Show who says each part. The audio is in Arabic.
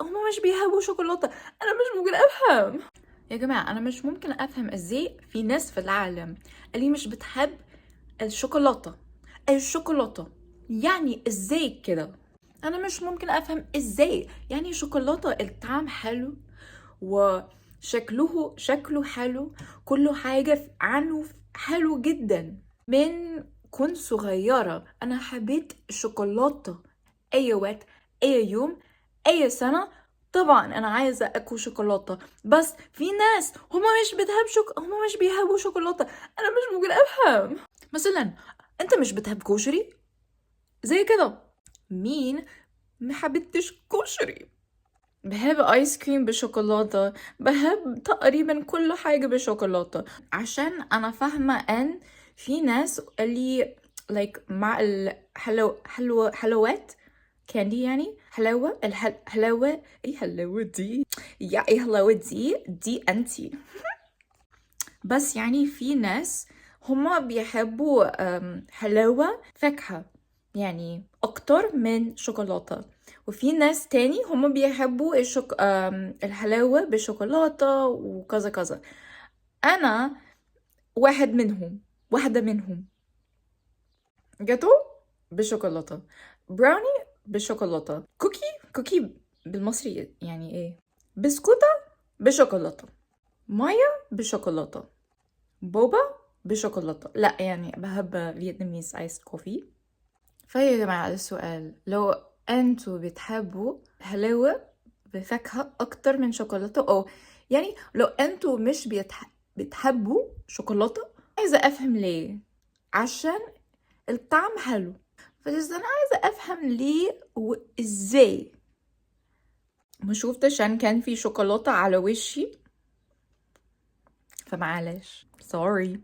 Speaker 1: هما مش بيحبوا شوكولاتة. أنا مش ممكن أفهم يا جماعة، أنا مش ممكن أفهم إزاي في ناس في العالم اللي مش بتحب الشوكولاتة. الشوكولاتة يعني إزاي كده؟ أنا مش ممكن أفهم إزاي يعني شوكولاتة الطعم حلو وشكله حلو، كل حاجة عنه حلو جدا. من كنت صغيرة أنا حبيت الشوكولاتة، أي وقت، أي يوم، أي سنة. طبعا أنا عايزة أكل شوكولاتة، بس في ناس هما مش بيحبوا شوكولاتة. أنا مش ممكن أفهم. مثلا أنت مش بتحب كشري زي كده؟ مين محبتش كشري؟ بحب ايس كريم بشوكولاتة، بحب تقريبا كل حاجة بشوكولاتة، عشان انا فاهمة ان في ناس اللي مع حلوات كاندي، يعني حلاوة ايه حلاوة دي؟ يا ايه حلاوة دي انتي. بس يعني في ناس هما بيحبوا حلاوة فاكهة يعني أكتر من شوكولاتة، وفي ناس تاني هما بيحبوا الحلاوة بشوكولاتة وكذا كذا. أنا واحدة منهم. جاتو بشوكولاتة، براوني بشوكولاتة، كوكي بالمصري يعني ايه، بسكوتة بشوكولاتة، مية بشوكولاتة، بوبا بشوكولاتة. لا يعني بحب فيتناميز ايس كوفي. فيا جماعة السؤال، لو انتوا بتحبوا حلاوة بفاكهة اكتر من شوكولاتة، او يعني لو انتوا مش بتحبوا شوكولاتة، عايزة افهم ليه. عشان الطعم حلو. فبس انا عايزة افهم ليه وازاي. ما شفتش عشان كان في شوكولاتة على وشي، فمعلش سوري.